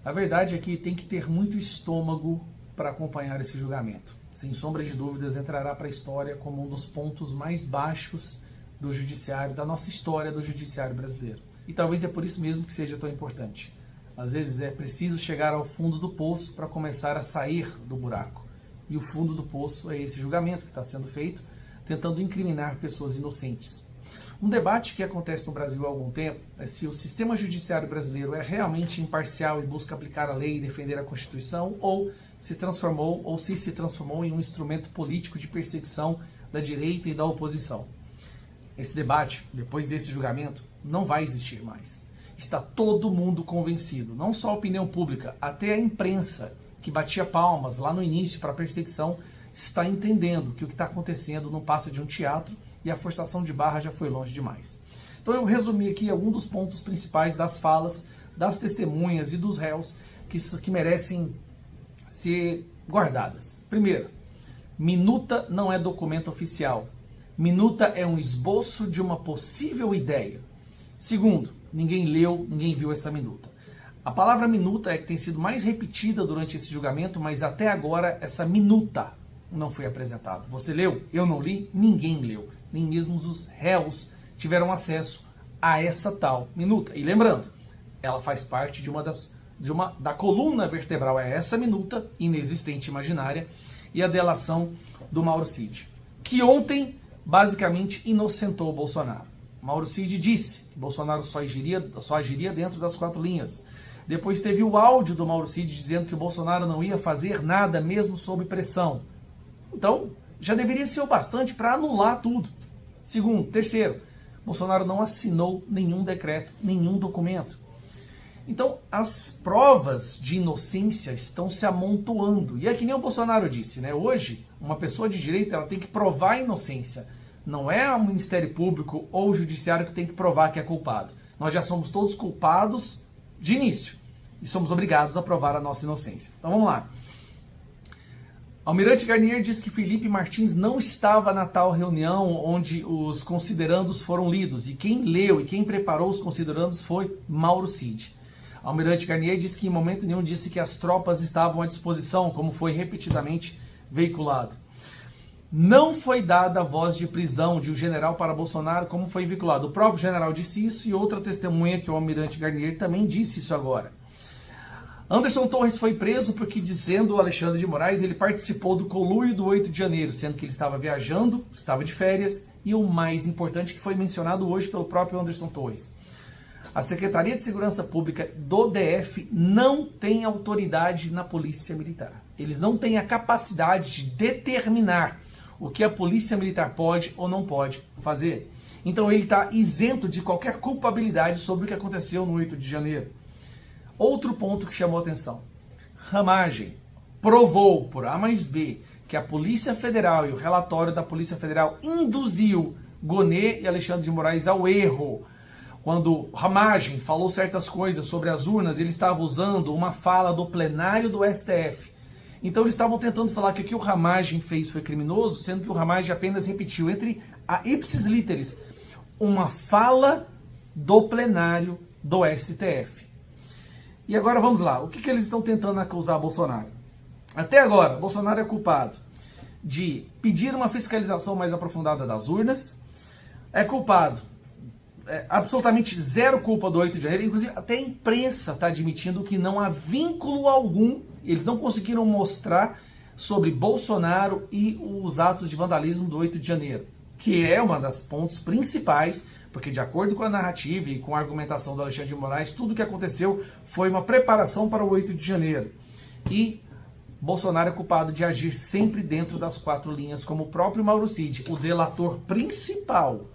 A verdade é que tem que ter muito estômago para acompanhar esse julgamento. Sem sombra de dúvidas, entrará para a história como um dos pontos mais baixos do judiciário, da nossa história do judiciário brasileiro. E talvez é por isso mesmo que seja tão importante. Às vezes é preciso chegar ao fundo do poço para começar a sair do buraco. E o fundo do poço é esse julgamento que está sendo feito, tentando incriminar pessoas inocentes. Um debate que acontece no Brasil há algum tempo é se o sistema judiciário brasileiro é realmente imparcial e busca aplicar a lei e defender a Constituição, ou se transformou em um instrumento político de perseguição da direita e da oposição. Esse debate, depois desse julgamento, não vai existir mais. Está todo mundo convencido, não só a opinião pública, até a imprensa, que batia palmas lá no início para a perseguição, está entendendo que o que está acontecendo não passa de um teatro e a forçação de barra já foi longe demais. Então eu resumi aqui alguns dos pontos principais das falas, das testemunhas e dos réus que merecem ser guardadas. Primeiro, minuta não é documento oficial. Minuta é um esboço de uma possível ideia. Segundo, ninguém leu, ninguém viu essa minuta. A palavra minuta é que tem sido mais repetida durante esse julgamento, mas até agora essa minuta não foi apresentada. Você leu? Eu não li? Ninguém leu. Nem mesmo os réus tiveram acesso a essa tal minuta. E lembrando, ela faz parte da coluna vertebral, é essa minuta inexistente imaginária, e a delação do Mauro Cid, que ontem basicamente inocentou o Bolsonaro. Mauro Cid disse que Bolsonaro só agiria dentro das 4 linhas. Depois teve o áudio do Mauro Cid dizendo que o Bolsonaro não ia fazer nada mesmo sob pressão. Então, já deveria ser o bastante para anular tudo. Terceiro, Bolsonaro não assinou nenhum decreto, nenhum documento. Então, as provas de inocência estão se amontoando. E é que nem o Bolsonaro disse, né? Hoje, uma pessoa de direito ela tem que provar a inocência. Não é o Ministério Público ou o Judiciário que tem que provar que é culpado. Nós já somos todos culpados de início. E somos obrigados a provar a nossa inocência. Então vamos lá. Almirante Garnier diz que Felipe Martins não estava na tal reunião onde os considerandos foram lidos. E quem leu e quem preparou os considerandos foi Mauro Cid. Almirante Garnier diz que em momento nenhum disse que as tropas estavam à disposição, como foi repetidamente veiculado. Não foi dada a voz de prisão de um general para Bolsonaro, como foi veiculado. O próprio general disse isso e outra testemunha, que é o Almirante Garnier, também disse isso agora. Anderson Torres foi preso porque, dizendo o Alexandre de Moraes, ele participou do conluio do 8 de janeiro, sendo que ele estava viajando, estava de férias, e o mais importante que foi mencionado hoje pelo próprio Anderson Torres. A Secretaria de Segurança Pública do DF não tem autoridade na Polícia Militar. Eles não têm a capacidade de determinar o que a Polícia Militar pode ou não pode fazer. Então ele está isento de qualquer culpabilidade sobre o que aconteceu no 8 de janeiro. Outro ponto que chamou a atenção. Ramagem provou por A mais B que a Polícia Federal e o relatório da Polícia Federal induziu Gonê e Alexandre de Moraes ao erro. Quando Ramagem falou certas coisas sobre as urnas, ele estava usando uma fala do plenário do STF. Então eles estavam tentando falar que o que o Ramagem fez foi criminoso, sendo que o Ramagem apenas repetiu entre a ipsis literis uma fala do plenário do STF. E agora vamos lá, o que eles estão tentando acusar Bolsonaro? Até agora, Bolsonaro é culpado de pedir uma fiscalização mais aprofundada das urnas, é culpado, absolutamente zero culpa do 8 de janeiro, inclusive até a imprensa está admitindo que não há vínculo algum, eles não conseguiram mostrar sobre Bolsonaro e os atos de vandalismo do 8 de janeiro, que é uma das pontos principais, porque de acordo com a narrativa e com a argumentação do Alexandre de Moraes, tudo o que aconteceu foi uma preparação para o 8 de janeiro. E Bolsonaro é culpado de agir sempre dentro das 4 linhas, como o próprio Mauro Cid, o delator principal.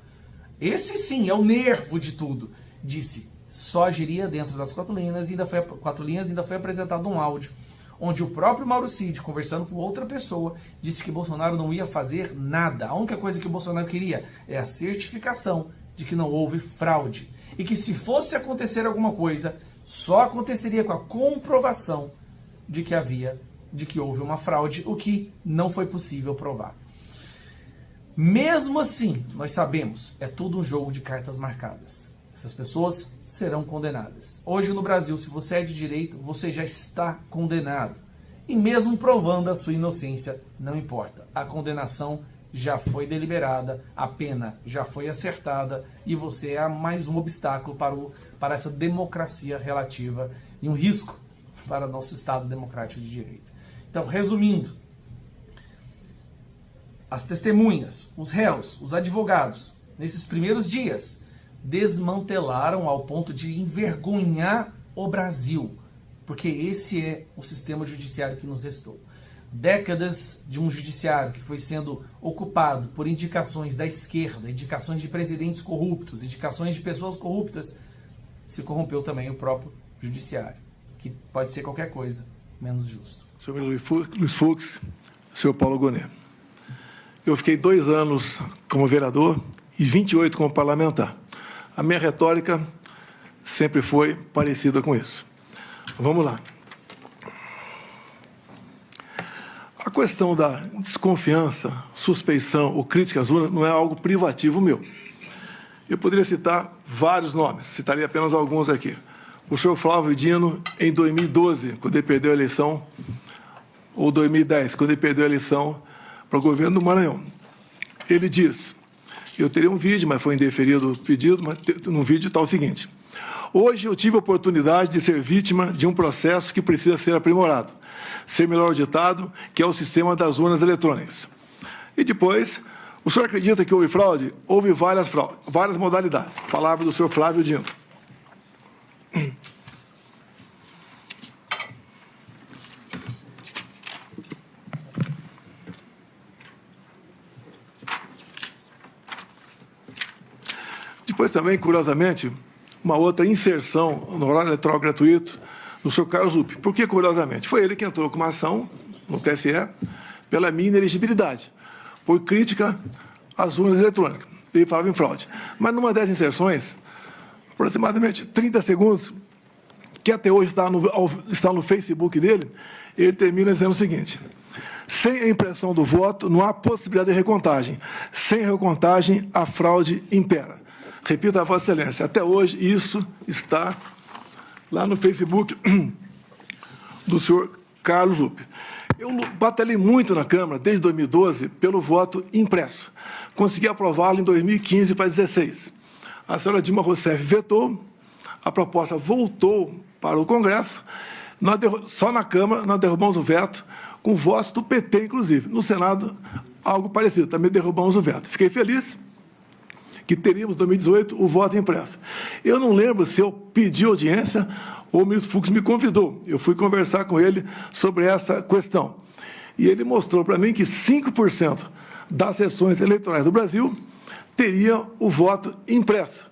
Esse sim é o nervo de tudo. Disse, só agiria dentro das 4 linhas, ainda foi apresentado um áudio, onde o próprio Mauro Cid, conversando com outra pessoa, disse que Bolsonaro não ia fazer nada. A única coisa que o Bolsonaro queria é a certificação de que não houve fraude. E que se fosse acontecer alguma coisa, só aconteceria com a comprovação de que houve uma fraude, o que não foi possível provar. Mesmo assim, nós sabemos, é tudo um jogo de cartas marcadas. Essas pessoas serão condenadas. Hoje no Brasil, se você é de direito, você já está condenado. E mesmo provando a sua inocência, não importa. A condenação já foi deliberada, a pena já foi acertada e você é mais um obstáculo para essa democracia relativa e um risco para nosso Estado democrático de direito. Então, resumindo, as testemunhas, os réus, os advogados, nesses primeiros dias, desmantelaram ao ponto de envergonhar o Brasil, porque esse é o sistema judiciário que nos restou. Décadas de um judiciário que foi sendo ocupado por indicações da esquerda, indicações de presidentes corruptos, indicações de pessoas corruptas, se corrompeu também o próprio judiciário, que pode ser qualquer coisa menos justo. Senhor Luiz Fux, senhor Paulo Gonet, eu fiquei 2 anos como vereador e 28 como parlamentar. A minha retórica sempre foi parecida com isso. Vamos lá. A questão da desconfiança, suspeição ou crítica às urnas não é algo privativo meu. Eu poderia citar vários nomes, citaria apenas alguns aqui. O senhor Flávio Dino, em 2012, quando ele perdeu a eleição, ou 2010, quando ele perdeu a eleição para o governo do Maranhão. Ele diz, eu teria um vídeo, mas foi indeferido o pedido, mas no vídeo está o seguinte: hoje eu tive a oportunidade de ser vítima de um processo que precisa ser aprimorado, ser melhor auditado, que é o sistema das urnas eletrônicas. E depois, o senhor acredita que houve fraude? Houve várias modalidades. Palavra do senhor Flávio Dino. Depois também, curiosamente, uma outra inserção no horário eleitoral gratuito do senhor Carlos Lupe. Por que, curiosamente? Foi ele que entrou com uma ação no TSE pela minha inelegibilidade, por crítica às urnas eletrônicas. Ele falava em fraude. Mas numa das inserções, aproximadamente 30 segundos, que até hoje está no Facebook dele, ele termina dizendo o seguinte: sem a impressão do voto, não há possibilidade de recontagem. Sem recontagem, a fraude impera. Repito a Vossa Excelência, até hoje isso está lá no Facebook do senhor Carlos Lupe. Eu batalhei muito na Câmara, desde 2012, pelo voto impresso. Consegui aprová-lo em 2015 para 2016. A senhora Dilma Rousseff vetou, a proposta voltou para o Congresso, só na Câmara nós derrubamos o veto, com votos do PT, inclusive. No Senado, algo parecido, também derrubamos o veto. Fiquei feliz que teríamos, em 2018, o voto impresso. Eu não lembro se eu pedi audiência ou o ministro Fux me convidou. Eu fui conversar com ele sobre essa questão. E ele mostrou para mim que 5% das sessões eleitorais do Brasil teria o voto impresso.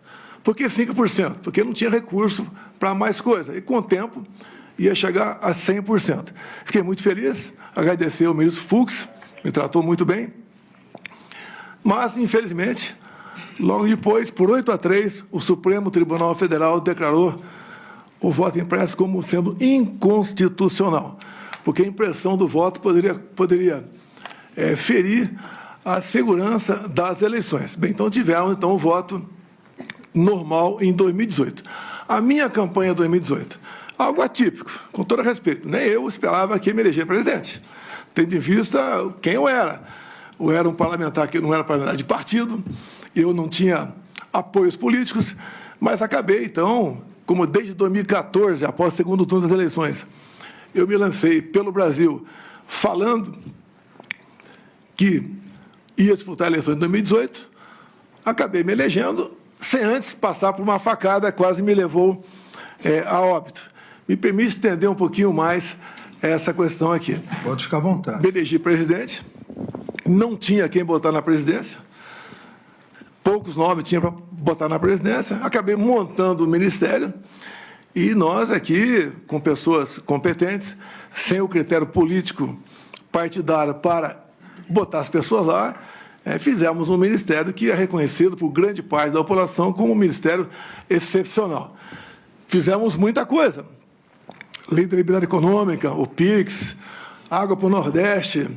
Por que 5%? Porque não tinha recurso para mais coisa. E, com o tempo, ia chegar a 100%. Fiquei muito feliz, agradecer ao ministro Fux, me tratou muito bem. Mas, infelizmente, logo depois, por 8-3, o Supremo Tribunal Federal declarou o voto impresso como sendo inconstitucional, porque a impressão do voto poderia ferir a segurança das eleições. Bem, então tivemos o voto normal em 2018. A minha campanha 2018, algo atípico, com todo respeito, nem eu esperava que me eleger presidente, tendo em vista quem eu era. Eu era um parlamentar que não era parlamentar de partido, eu não tinha apoios políticos, mas acabei, então, como desde 2014, após o segundo turno das eleições, eu me lancei pelo Brasil falando que ia disputar a eleição em 2018, acabei me elegendo, sem antes passar por uma facada, quase me levou a óbito. Me permite estender um pouquinho mais essa questão aqui. Pode ficar à vontade. Me elegi presidente, não tinha quem botar na presidência, poucos nomes tinha para botar na presidência, acabei montando o ministério e nós aqui, com pessoas competentes, sem o critério político partidário para botar as pessoas lá, fizemos um ministério que é reconhecido por grande parte da população como um ministério excepcional. Fizemos muita coisa. Lei da Liberdade Econômica, o PIX, Água para o Nordeste,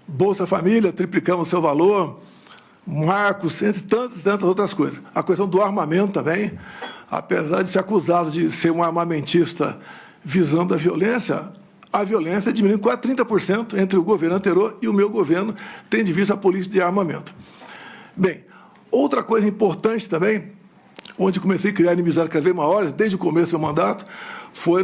Bolsa Família, triplicamos seu valor, marcos, entre tantas e tantas outras coisas. A questão do armamento também, apesar de ser acusado de ser um armamentista visando a violência diminuiu quase 30% entre o governo anterior e o meu governo, tendo de vista a política de armamento. Bem, outra coisa importante também, onde comecei a criar inimizades cada vez maiores, desde o começo do meu mandato, foi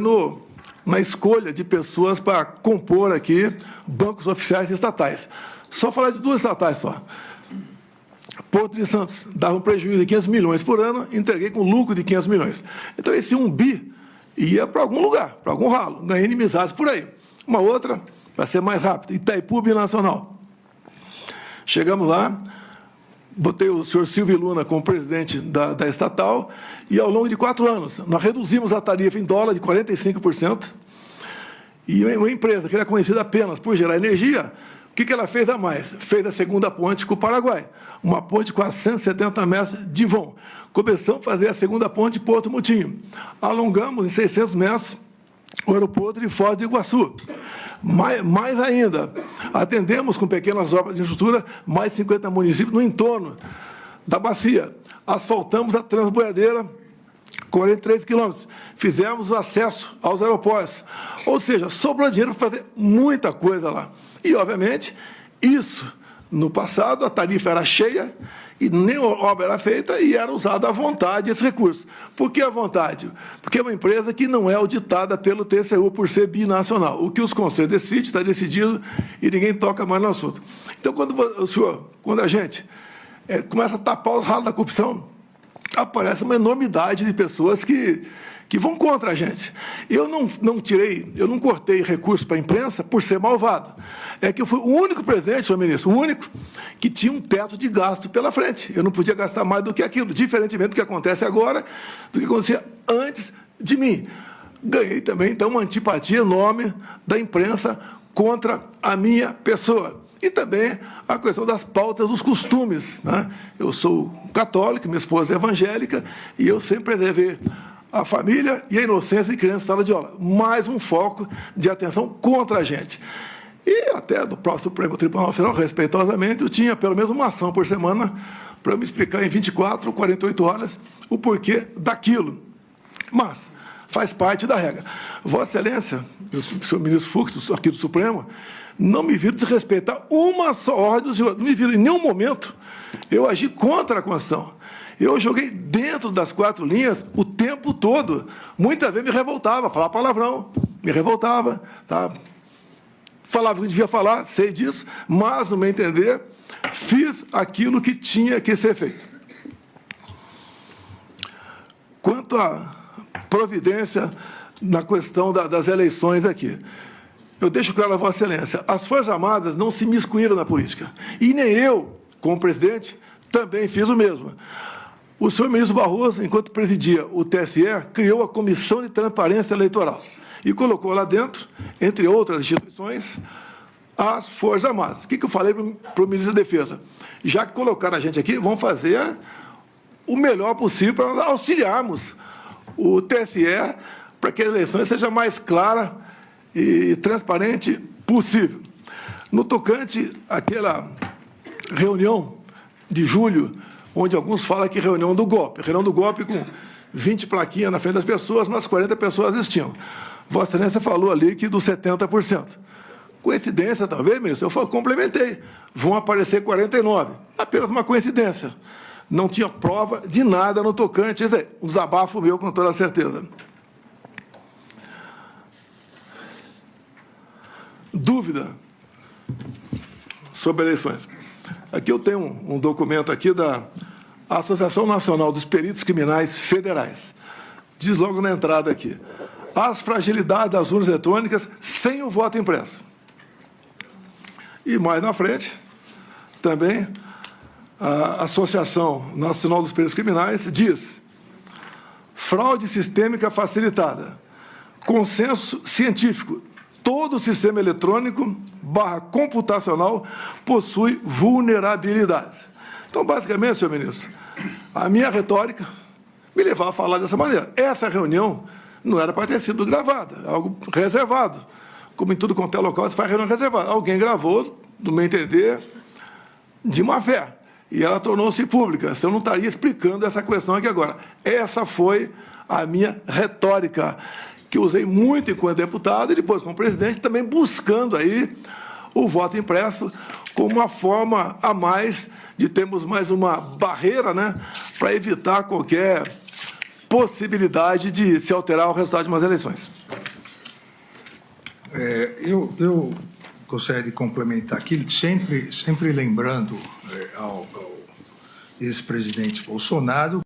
na escolha de pessoas para compor aqui bancos oficiais estatais. Só falar de 2 estatais só. Porto de Santos dava um prejuízo de 500 milhões por ano, entreguei com lucro de 500 milhões. Então, esse 1 bi ia para algum lugar, para algum ralo, ganhei inimizades por aí. Uma outra, para ser mais rápido, Itaipu Binacional. Chegamos lá, botei o senhor Silvio Luna como presidente da estatal, e ao longo de 4 anos, nós reduzimos a tarifa em dólar de 45%, e uma empresa que era conhecida apenas por gerar energia, o que ela fez a mais? Fez a segunda ponte com o Paraguai, uma ponte com 170 metros de vão. Começamos a fazer a segunda ponte de Porto Mutinho. Alongamos em 600 metros o aeroporto de Foz do Iguaçu. Mais ainda, atendemos com pequenas obras de infraestrutura mais de 50 municípios no entorno da bacia. Asfaltamos a Transboiadeira, 43 quilômetros. Fizemos o acesso aos aeroportos. Ou seja, sobrou dinheiro para fazer muita coisa lá. E, obviamente, isso, no passado, a tarifa era cheia, e nem obra era feita e era usado à vontade esse recurso. Por que à vontade? Porque é uma empresa que não é auditada pelo TCU por ser binacional. O que os conselhos decidem, está decidido e ninguém toca mais no assunto. Então, quando a gente começa a tapar os ralos da corrupção, aparece uma enormidade de pessoas que vão contra a gente. Eu não cortei recursos para a imprensa por ser malvado. É que eu fui o único presidente, senhor ministro, o único que tinha um teto de gasto pela frente. Eu não podia gastar mais do que aquilo, diferentemente do que acontece agora, do que acontecia antes de mim. Ganhei também, então, uma antipatia enorme da imprensa contra a minha pessoa. E também a questão das pautas dos costumes, né? Eu sou católico, minha esposa é evangélica, e eu sempre preservei a família e a inocência de criança em sala de aula. Mais um foco de atenção contra a gente. E até do próprio Supremo Tribunal Federal, respeitosamente, eu tinha pelo menos uma ação por semana para me explicar em 24, 48 horas o porquê daquilo. Mas faz parte da regra. Vossa Excelência, o senhor ministro Fux, aqui do Supremo, não me viram desrespeitar uma só ordem do senhor. Não me viram em nenhum momento eu agi contra a Constituição. Eu joguei dentro das 4 linhas o tempo todo. Muitas vezes me revoltava, falava palavrão, me revoltava, tá? Falava o que devia falar, sei disso, mas, no meu entender, fiz aquilo que tinha que ser feito. Quanto à providência na questão das eleições aqui, eu deixo claro a Vossa Excelência, as Forças Armadas não se miscuíram na política. E nem eu, como presidente, também fiz o mesmo. O senhor ministro Barroso, enquanto presidia o TSE, criou a Comissão de Transparência Eleitoral e colocou lá dentro, entre outras instituições, as Forças Armadas. O que eu falei para o ministro da Defesa? Já que colocaram a gente aqui, vamos fazer o melhor possível para nós auxiliarmos o TSE para que a eleição seja mais clara e transparente possível. No tocante àquela reunião de julho, onde alguns falam que reunião do golpe com 20 plaquinhas na frente das pessoas, mas 40 pessoas assistiam. Vossa Excelência falou ali que dos 70%. Coincidência, talvez, ministro? Eu complementei. Vão aparecer 49. Apenas uma coincidência. Não tinha prova de nada no tocante. Isso aí, um desabafo meu, com toda certeza. Dúvida sobre eleições. Aqui eu tenho um documento aqui da Associação Nacional dos Peritos Criminais Federais. Diz logo na entrada aqui. As fragilidades das urnas eletrônicas sem o voto impresso. E mais na frente, também, a Associação Nacional dos Peritos Criminais diz: fraude sistêmica facilitada, consenso científico, todo sistema eletrônico / computacional possui vulnerabilidades. Então, basicamente, senhor ministro, a minha retórica me levava a falar dessa maneira. Essa reunião não era para ter sido gravada, algo reservado. Como em tudo quanto é local, se faz reunião reservada. Alguém gravou, do meu entender, de má fé. e ela tornou-se pública. Eu não estaria explicando essa questão aqui agora. Essa foi a minha retórica, que usei muito enquanto deputado e depois como presidente, também buscando aí o voto impresso como uma forma a mais de termos mais uma barreira, né, para evitar qualquer possibilidade de se alterar o resultado de umas eleições. Eu gostaria de complementar aqui, sempre lembrando ao ex-presidente Bolsonaro